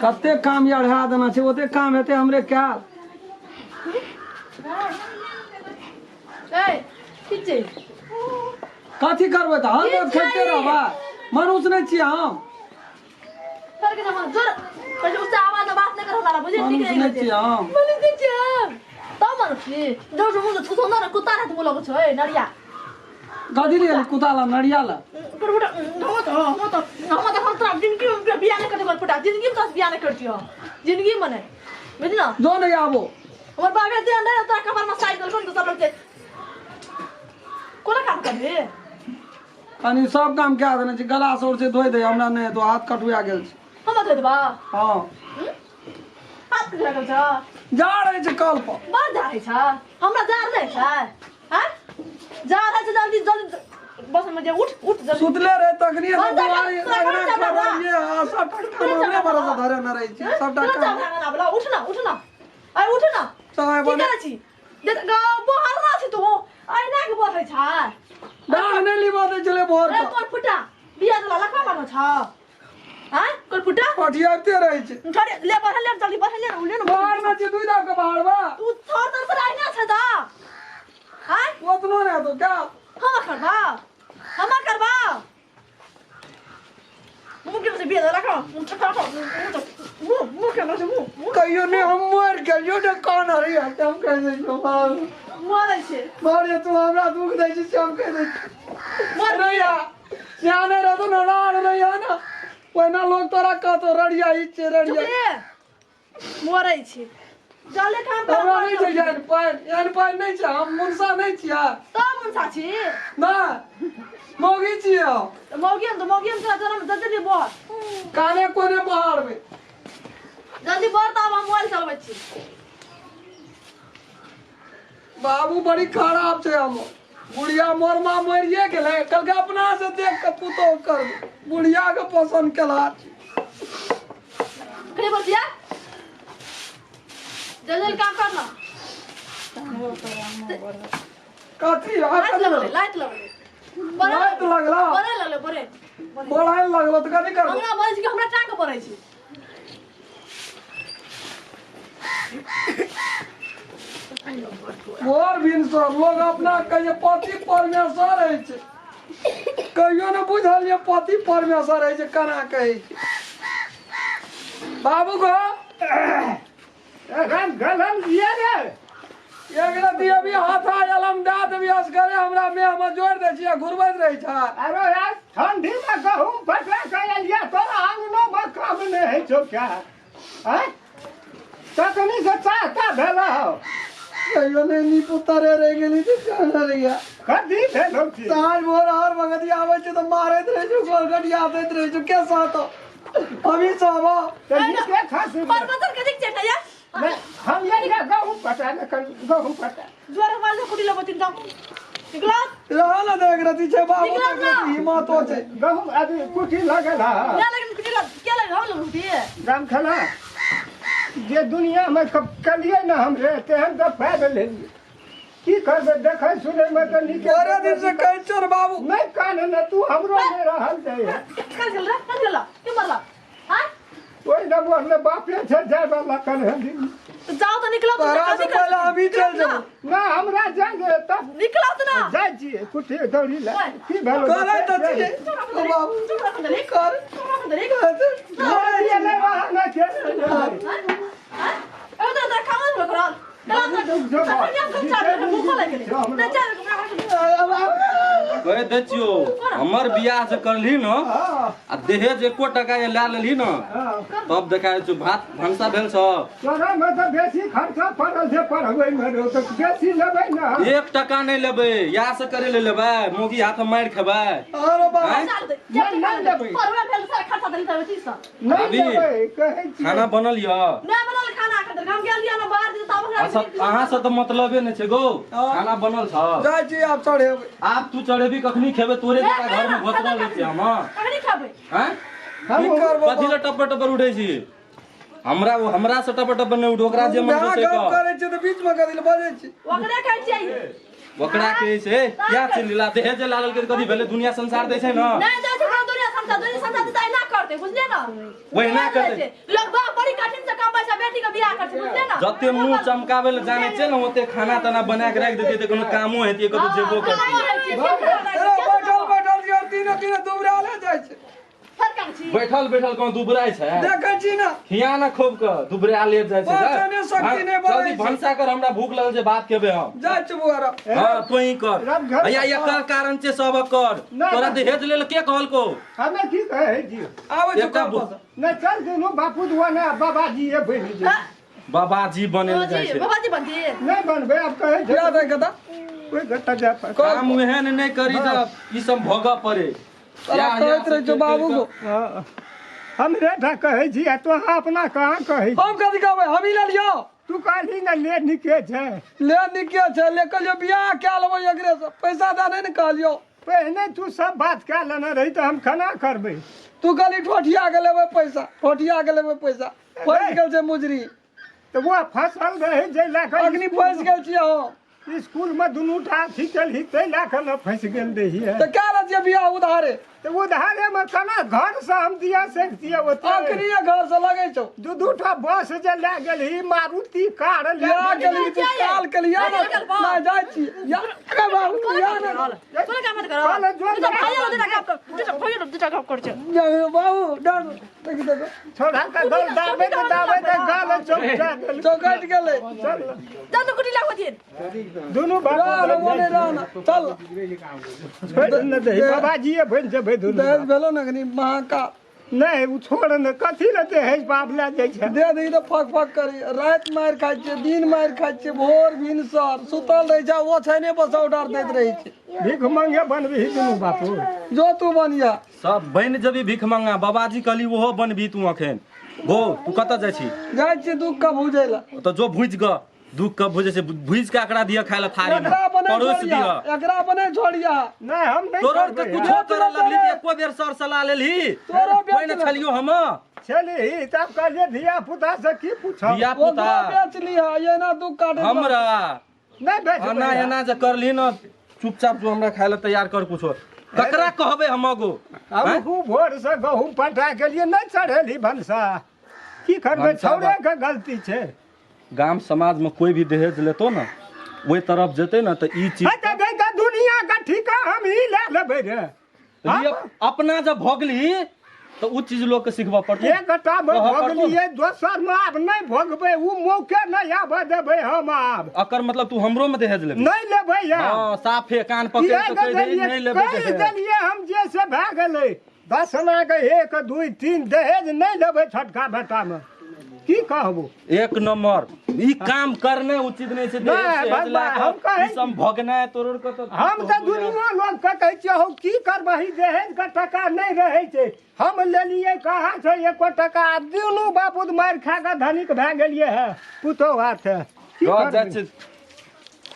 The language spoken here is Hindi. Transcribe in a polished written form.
कते काम अढ़ा देना छै ओते काम हेतै हमरे क्या कथी करबै तऽ हम खेते रहबै मनुष्य नहीं छियै हम मनुष्य नहीं छियै हम कथी ले कुत्ता ला नड़िया ला जिंदगी में नहीं बुझल जो नहीं आबो हमर बाबे दे नहीं तोरा कबर में साइकिल कोन सब लोग कोना काम करबे कनी सब काम क्या देने छै गला सौर से धोइ दे हमरा नहीं तो हाथ कटुआ गेल छै हम धोइ देबा हां हाथ कटुआ गेल छ जा रहे छै कल पर बार जा रहे छ हमरा जा रहे छै हैं जा रहे छै जल्दी जल्दी बस में जे उठ जल्दी सुतले रहे तखनी दुआरी अगने खबरिए सब टका मामले भरोसा धरे न रही छी सब टका उठ ना आई उठ ना चाहे की करे छी बोहर ना छी तू आई ना के बोलै छ डाल नहीं लिबा दे चले भोर ए कोन फुटा बिया दला लखा मानो छ हैं कोन फुटा पटियाते रहे छै छोड़े ले जल्दी बढ़ ले उले न बाहर ना छी दुई दा के बाहर बा तू छोड़ दर पर आई ना छ दा हैं ओतनो ने तो क्या हम करबा मुंह के से बिया दला लखा मुंह के ना से मुंह कहियो ने हम मर गेलियो ने कान हरी हम कह दे छो मरै छै मारे तू हमरा दुख दे छी हम कह दे मर रहिया जाने रे तो नड़ाड़ रहिया ना ओना लोग तोरा कहतो रड़िया ही छे रड़िया मरै छै चले काम कर हमरा नहीं छै यान पान नहीं छै हम मुंसा नहीं छिया त मुंसा छी ना मोगी छिया मोगी से जल्दी बोल काने कोने बाहर में जल्दी बोल त हम मोबाइल चलबै छी बाबू बड़ी खराब छे हम बुढ़िया मोर मां मरिए गेले कल के अपना से देख के पुतो कर बुढ़िया के पसंद केला करे बतिया जल्दी काम करना कथी लाइट लगला बोलाए लगलो त कथी कर हमरा बोलै छी कि हमरा टांग पड़ै छै मोर भिनसर लोग अपना कहिए पति परमेश्वर है छै कहियो ने बुझल ये पति परमेश्वर है छै केना कहै छै बाबू को गलम दिया रे एक रति अभी हाथा अलम दात व्यास करे हमरा में जोड़ दे छियै घुरबैत रहै छै अरे यार ठंडी में गहूम फटला कर लिया तोरा आंगनो में काम नहीं है छो क्या हैं तकनी से चाहता भेला हो कहियो ने नी पुतरे रह गेली त जान रहिया कदी भेलो छी साँझ भोर हर वक्त आवे छै त मारैत रहै छै गोलगटिया दैत रहै छै के साथ अभी सावा तो ये के खास परबतर के दिख छै या हम ये गहूम फटा न गहूम फटा जोर मार कुटी लबतिन त निकला रहा ना देख रही छै बाबू तक हिम्मत हो छै गहूम अभी कुटी लगला या लेकिन कुटी लग के लग हम लोग कुटी राम खला जे दुनिया में कलिए ना हमरे तेहन तो फायदा ले की करबे देखै सुनै में तो निके बारह दिन से कहै छोर बाबू नहीं कान न तू हमरो में रहल दे कर गेला के मरला हां ओइ न बोलले बापे छै जाय वाला कर हंदी तो जाओ तो निकलो तारा से पहले अभी चल जाओ ना हमरा जांगे तब निकलो तो ना जाय छी कुटी दौड़ी ले की भेलो करे त छी ओ बाबू कर ये ले वहां ना के तो खाओ ना करो कहे दचियो हमर बियाह से करली न आ दहेज एको टका ये ला लेली न तब देखाय छु भात भंसा भेल छ तोरा में तो बेसी खर्चा पड़ल छै पढ़बै में तो बेसी लेबै ना 1 टका नहीं लेबै या से करे ले लेबै मोगी हाथ में मार खेबै अरे बाबू नहीं लेबै परवा भेल से खर्चा देल तब ठीक स नहीं लेबै कहै छी खाना बनल य ना बनल खाना खातिर हम गेल लिया ना बाहर जे तब अच्छा अहाँ से तो मतलबे नहीं छै गो खाना बनल छ जाय छी आप चढ़ेबै आप तू चढ़ेबी कखनी खेबे तोरे जका घर में घोसरा ले छी हम कखनी खाबै हैं हम करबो कथि ले टप टप उठै छी हमरा से टप टप नहीं उठ ओकरा जे मन से काम करे छै त बीच में कथि ले बजै छी ओकरे कहै छियै ओकरा के छै क्या चिल्ला दहेज लाल के कथि भेले दुनिया संसार दै छै न नहीं दे छै दुनिया संसार पे बुझले ना वही ना करते। लोग बड़ी कठिन से कमाई से बेटी के बियाह करते बुझले ना जते मुंह चमकावे ले जाने छै ना ओते खाना तना बना के रख देते त कोनो कामो हेतिए कतो जेबो करती बैठल बैठल यार तीनों तीनों दुबरा ले जाय छै बैठल बैठल कौन दुबराय छै देखै छी ना खिया ना खूब के दुबरा ले जाय छै पाचने शक्ति नहीं बढ़ै जल्दी भनसा कर हमरा भूख लगल छै बात केबे हम जाय छै बुआरा हां तोही कर या एकर कारण छै सब कर तोरा दहेज लेल के कहलको हमें की कहे जी आबै छै एकटा कब नहीं चल दुनू बापू दुआ ने बाबाजी ये बन जे बाबाजी बने जाय छै बाबाजी बनती नहीं बनबे अब कहे जे याद है कदा कोई घटा जा पर काम एहन नहीं करी त ई सब भोग पड़े तोरा कहैत रहे छौ बाबू को हम रेठा कहे जी तो अपना कहाँ कहे हम कथी कहबै हम ही ले लियो तू कहली ना ले निके छै ले निके छै ले कहलियो बियाह क्या लेबै एकरे से पैसा दे नहीं न कहलियो पहले तू सब बात क्या लेना रही तो हम खाना करबे तू कहली ठोठिया के लेबै पैसा ठोठिया के लेबै पैसा फंस गेल छै मुजरी तो वो फसल रहे जे लाख अग्नि फंस गेल छियै हम स्कूल में दुनू टा अथी कल तै लाख न फंस गेल रही है तो क्या रह बियाह उधारे तो उधारे में कना घर से हम दिया सकतिए ओते अखनी घर से लगे छौ दू टा बस जे ले गेल ही मारुति कार ले या गेली तू काल के लिया ना जाय छी या के बाबू या ना तोरा का मत करो चल जो तू भाइयो दूटा काम कर छ बाबू डर देखि देखो छोड़ा का गल दाबे के गाल चौका गेल चौकट गेले चल चल तो कुटी लागो दिन दुनू रान मोने रान चल छोड़ न दे बाबाजी बन जे दहेज भेलो न कनी महाका नहीं उ छोड़ न कथी रहते है बाप ले जाय छै दे दे तो फक फक करी रात मार खाय छै दिन मार खाय छै भोर भिनसर सुतल रह जा ओ छैने बस ऑर्डर दैत रही छै भीख मांगे बनबी दुनू बापू जो तू बनिया सब बन जबी भीख मंगा बाबाजी कहली ओहो बनबी तू अखन गो तू कत जाय छी जाय छी दुख का भूजै ला तो जो भुज ग दुख कब भुजे से भुज के आकड़ा दिया खाय ला थारी में एकरा बने परोस छोड़िया दिया एकरा बने छोड़िया नहीं हम नहीं तोरो के करबै। कुछो तोरा लगली त एको बेर सर सलाह लेलही तोरो कोई न छलियो हम चली तब कहलिए धिया पुता से की पूछब बिया वो पुता बेच लिया ये ना दुख काटे हमरा नहीं बेच अना एना जे करली न चुपचाप जो हमरा खाय ला तैयार कर कुछो ककरा कहबे हमगो हम खूब भोर से गहूम पटा के लिए नहीं चढ़ेली भनसा की करबे भनसा छौरे के गलती छै गांव समाज में कोई भी दहेज लेतो न ओई तरफ जेते न त ई चीज हट गई का दुनिया का ठिका हम ही ले लेबे रे लिए अपना जब भोगली तो उ चीज लोग के सिखबा पड़ते एक गटा में भोगलिए दोसर में आब नहीं भोगबे उ मौके नहीं आबे देबे हम आब अकर मतलब तू हमरो में दहेज लेबे नहीं लेबे यार हां साफे कान पकड़ के कह दे नहीं लेबे कह दहेज देलिए हम जे से भ गेलै 10 आना के 1 2 3 दहेज नहीं लेबे छटका बेटा में की कहबो एक नंबर ई काम करने उचित नहीं छै नहीं, हम कहे- हम भगना है तोर को तो हम तो दुनिया लोग के कहै छियै हो की करबही दहेज के टका नहीं रहे छै हम लेलिए कहाँ छै एको टका दुनू बापूत मार खा के धनिक भए गेलिए है पुतो हाथ की जा करबै? छै